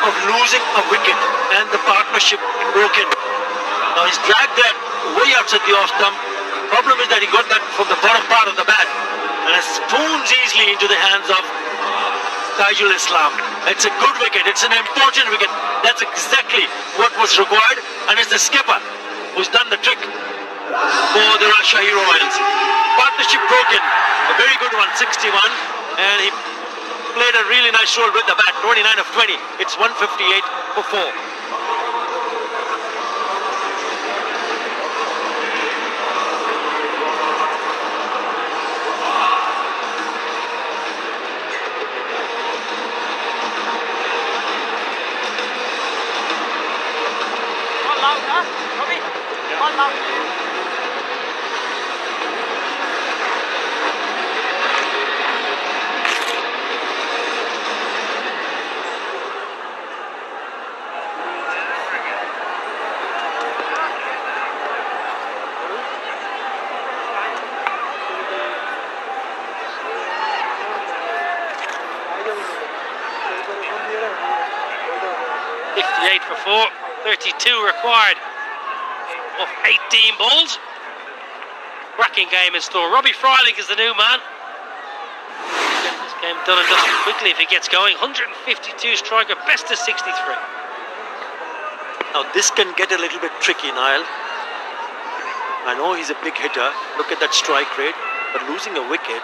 of losing a wicket and the partnership broken. Now he's dragged that way outside the off stump. Problem is that he got that from the bottom part of the bat and it spoons easily into the hands of Taijul Islam. It's a good wicket. It's an important wicket. That's exactly what was required, and it's the skipper who's done the trick for the Rajshahi Royals. Partnership broken. A very good one, 61, and he played a really nice role with the bat. 29 of 20. It's 158 for 4. For 4, 32 required of 18 balls. Cracking game in store. Robbie Freilich is the new man. Get this game done and dusted quickly if he gets going. 152 striker, best of 63. Now this can get a little bit tricky, Niall. I know he's a big hitter. Look at that strike rate, but losing a wicket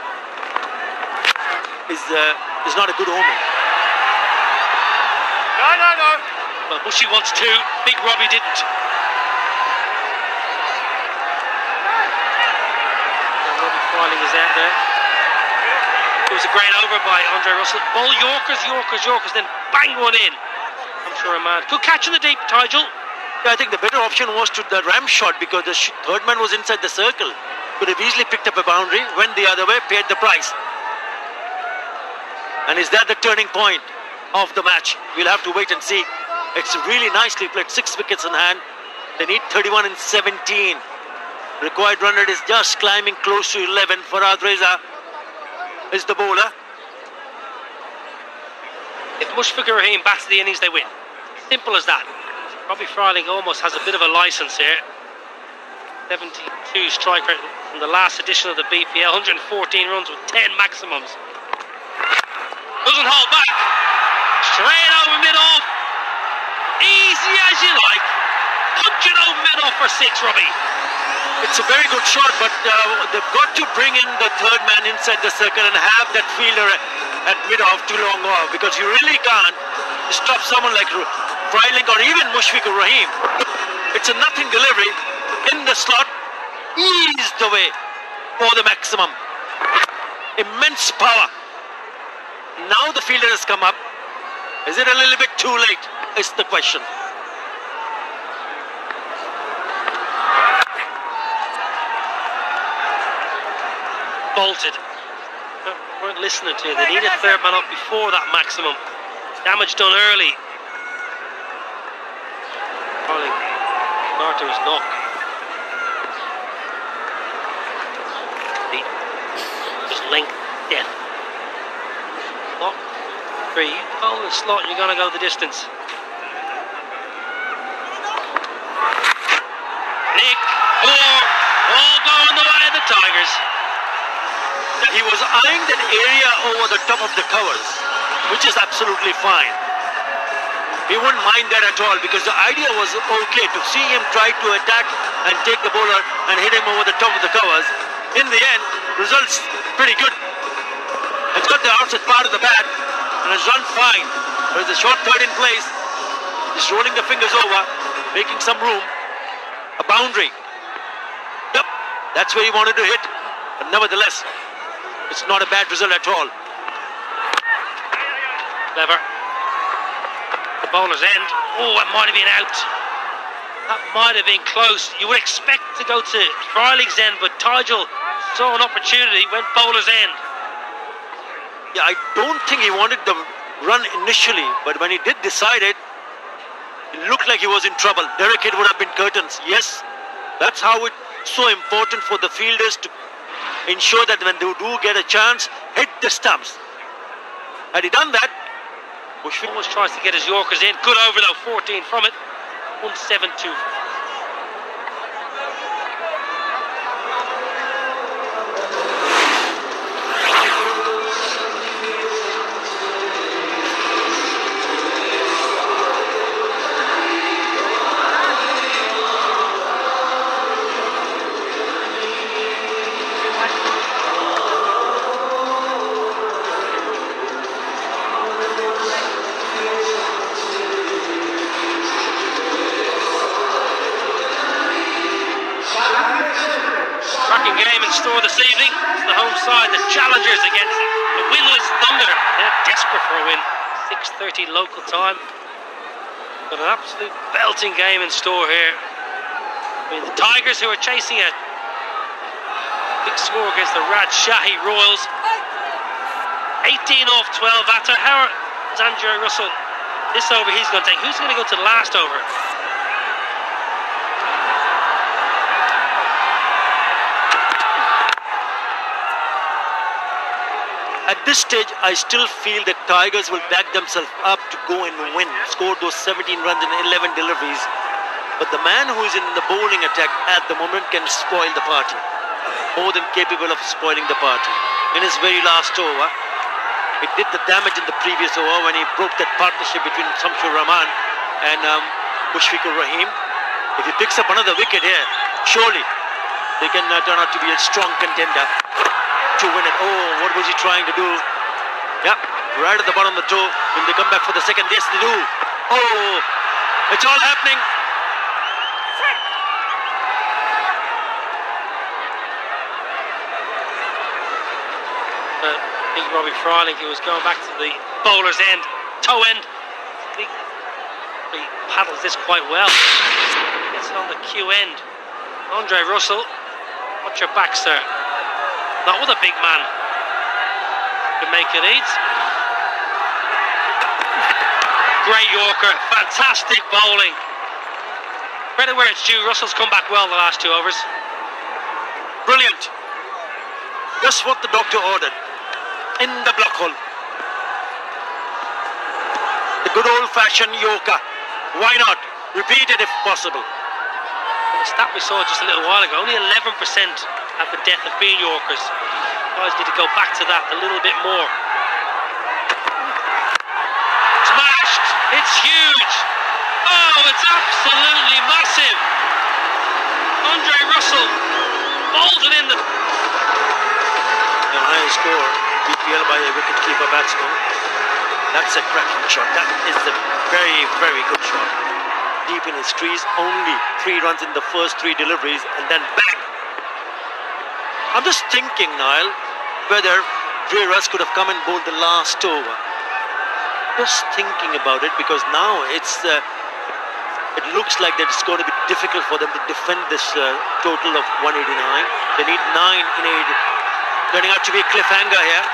is not a good omen. No. Well, Bushy wants to. Big Robbie didn't. Robbie Freilich is out there. It was a great over by Andre Russell. Ball Yorkers, then bang one in. I'm sure a man. Good catch in the deep, Taijul. Yeah, I think the better option was to the ram shot because the third man was inside the circle. Could have easily picked up a boundary, went the other way, paid the price. And is that the turning point of the match? We'll have to wait and see. It's really nicely played. 6 wickets in hand. They need 31 and 17. Required run rate is just climbing close to 11. Farhad Reza is the bowler. If Mushfiqur Rahim bats the innings, they win. Simple as that. Robbie Freilich almost has a bit of a license here. 72 striker from the last edition of the BPL. 114 runs with 10 maximums. Doesn't hold back. Straight over mid-off. Easy as you like. Punch it over mid-off for 6, Robbie. It's a very good shot, but they've got to bring in the third man inside the circle and have that fielder at mid-off too long off, because you really can't stop someone like Freilich or even Mushfiqur Rahim. It's a nothing delivery in the slot, eased away for the maximum. Immense power. Now the fielder has come up. Is it a little bit too late? Is the question. Bolted. Weren't listening to you. They need a third man up before that maximum. Damage done early. Calling Carter's knock. Just length death. Slot 3. You call the slot, you're gonna go the distance. Nick 4. All going the way of the Tigers. He was eyeing that area over the top of the covers, which is absolutely fine. He wouldn't mind that at all, because the idea was okay to see him try to attack and take the bowler and hit him over the top of the covers. In the end, results pretty good. It's got the outside part of the bat and has run fine. There's a short third in place. Just rolling the fingers over, making some room. A boundary. Yep, that's where he wanted to hit. But nevertheless, it's not a bad result at all. Clever. The bowler's end. Oh, that might have been out. That might have been close. You would expect to go to Freilich's end, but Taijul saw an opportunity, went bowler's end. Yeah, I don't think he wanted the run initially, but when he did decide it, it looked like he was in trouble. Derek Hitt would have been curtains. Yes, that's how it's so important for the fielders to ensure that when they do get a chance, hit the stumps. Had he done that, Bushwick. Always tries to get his Yorkers in. Good over though, 14 from it. 172. Cracking game in store this evening. It's the home side, the challengers against the winless Thunder. They're desperate for a win. 6:30 local time. But an absolute belting game in store here. I mean, the Tigers, who are chasing a big score against the Rajshahi Royals. 18 off 12. After how is Andre Russell? This over he's going to take. Who's going to go to the last over? At this stage, I still feel that Tigers will back themselves up to go and win, score those 17 runs and 11 deliveries. But the man who is in the bowling attack at the moment can spoil the party. More than capable of spoiling the party. In his very last over, it did the damage in the previous over when he broke that partnership between Shamsur Rahman and Mushfiqur Rahim. If he picks up another wicket here, surely they can turn out to be a strong contender to win it. Oh, what was he trying to do? Yeah, right at the bottom of the toe. Will they come back for the second? Yes, they do. Oh, it's all happening. Big Robbie Fryling, who was going back to the bowler's end, toe end. He paddles this quite well. Gets it on the Q end. Andre Russell, watch your back, sir. Not with a big man to make it eat. Great Yorker, fantastic bowling. Credit where it's due. Russell's come back well the last 2 overs. Brilliant. Just what the doctor ordered. In the block hole. The good old-fashioned Yorker. Why not? Repeat it if possible. The stat we saw just a little while ago, only 11% have the death of being Yorkers. Guys need to go back to that a little bit more. Smashed! It's huge! Oh, it's absolutely massive! Andre Russell bowls it in the... The highest score, BPL by a wicket-keeper batsman. That's a cracking shot. That is a very, very good shot. Deep in his crease, only 3 runs in the first 3 deliveries, and then bang! I'm just thinking, Niall, whether Dre Russ could have come and bowled the last over. Just thinking about it, because now it looks like that it's going to be difficult for them to defend this total of 189. They need 9 in 8. Turning out to be a cliffhanger here.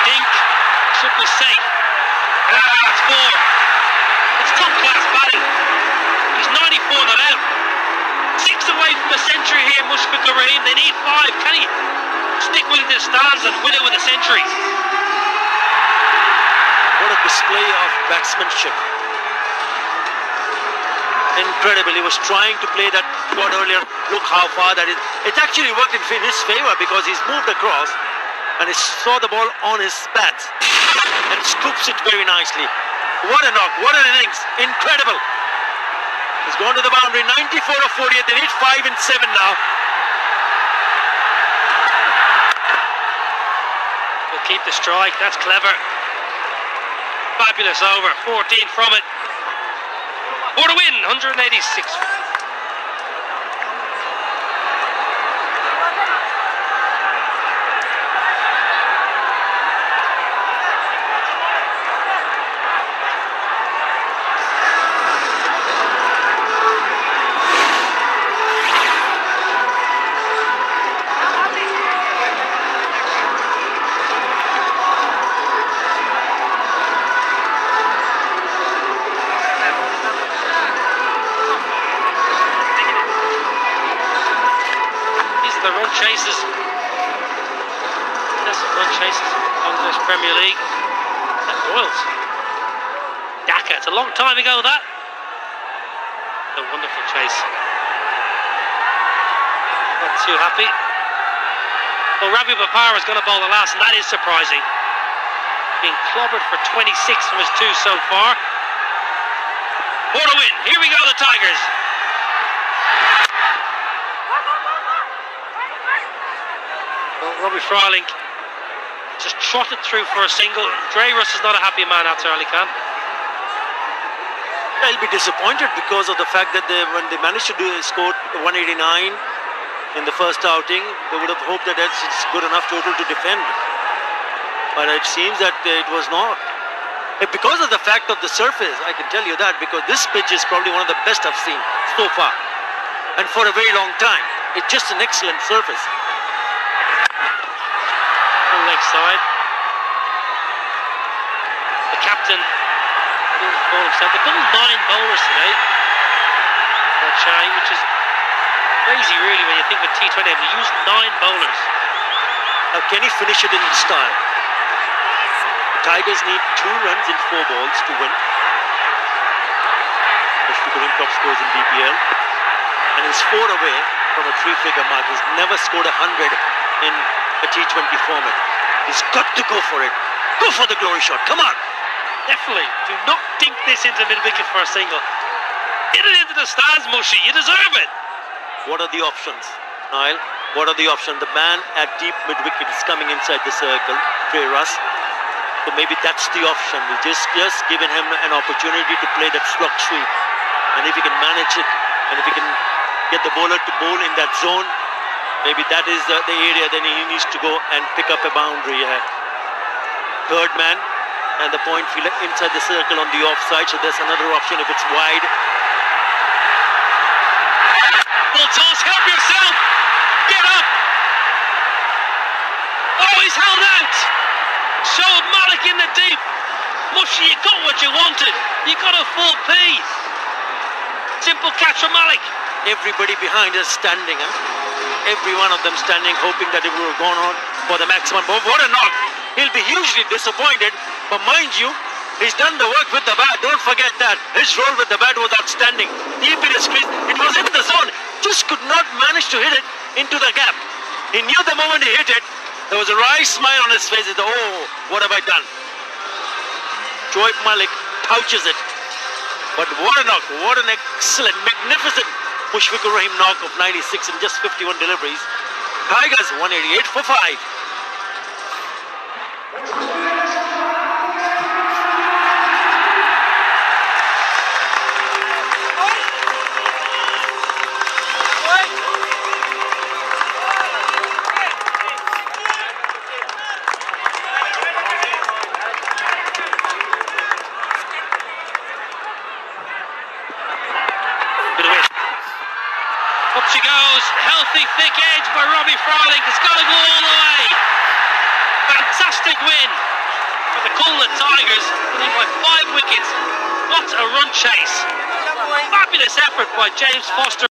Dink should be safe. That's 4. It's top class batting. He's 94 not out. 6 away from a century here, Mushfiqur Rahim. They need 5. Can he stick with the stands and win it with a century? What a display of batsmanship. Incredible. He was trying to play that shot earlier. Look how far that is. It actually worked in his favour because he's moved across and he saw the ball on his bats and scoops it very nicely. What a knock. What an innings. Incredible. He's gone to the boundary. 94 of 48. They need 5 and 7 now. We'll keep the strike. That's clever. Fabulous over. 14 from it. For the win, 186. Chases. That's run chases. English Premier League. Royals. Dhaka, it's a long time ago that. A wonderful chase. Not too happy. Well, Ravi Bopara is going to bowl the last, and that is surprising. Being clobbered for 26 from his 2 so far. For the win. Here we go, the Tigers. Well, Robbie Fryling just trotted through for a single. Dre Russ is not a happy man after Ali Khan. I'll be disappointed because of the fact that when they managed to score 189 in the first outing, they would have hoped that it's good enough total to defend. But it seems that it was not. Because of the fact of the surface, I can tell you that, because this pitch is probably one of the best I've seen so far. And for a very long time. It's just an excellent surface. Full leg side. The captain ball himself. They pulled 9 bowlers today. Chai, which is crazy really when you think of T20. They used 9 bowlers. Now can he finish it in style? The Tigers need 2 runs in 4 balls to win. Mushfiqur Rahim top scores in DPL. And he's 4 away from a 3-figure mark. He's never scored 100 in a T20 format. He's got to go for it. Go for the glory shot. Come on. Definitely. Do not dink this into mid-wicket for a single. Get it into the stands, Mushy. You deserve it. What are the options, Niall? What are the options? The man at deep mid-wicket is coming inside the circle, Dre Russ. So maybe that's the option. We just given him an opportunity to play that slug sweep. And if he can manage it, and if he can get the bowler to bowl in that zone, maybe that is the area then he needs to go and pick up a boundary. Third man. And the point fielder inside the circle on the offside, so there's another option if it's wide. Full toss, help yourself! Get up! Oh, he's held out! Shoaib Malik in the deep. Mushy, you got what you wanted. You got a full P. Simple catch from Malik. Everybody behind us standing, every one of them standing, hoping that it would have gone on for the maximum. But what a knock! He'll be hugely disappointed. But mind you, he's done the work with the bat. Don't forget that. His role with the bat was outstanding. Deep in his crease. It was in the zone. Just could not manage to hit it into the gap. He knew the moment he hit it, there was a wry smile on his face. He said, oh, what have I done? Shoaib Malik pouches it. But what a knock. What an excellent, magnificent Mushfiqur Rahim knock of 96 in just 51 deliveries. Tigers 188 for 5. Up she goes, healthy thick edge by Robbie Fryling. It's got to go all the way. Fantastic win for the Kulna Tigers, winning by 5 wickets. What a run chase. Fabulous effort by James Foster.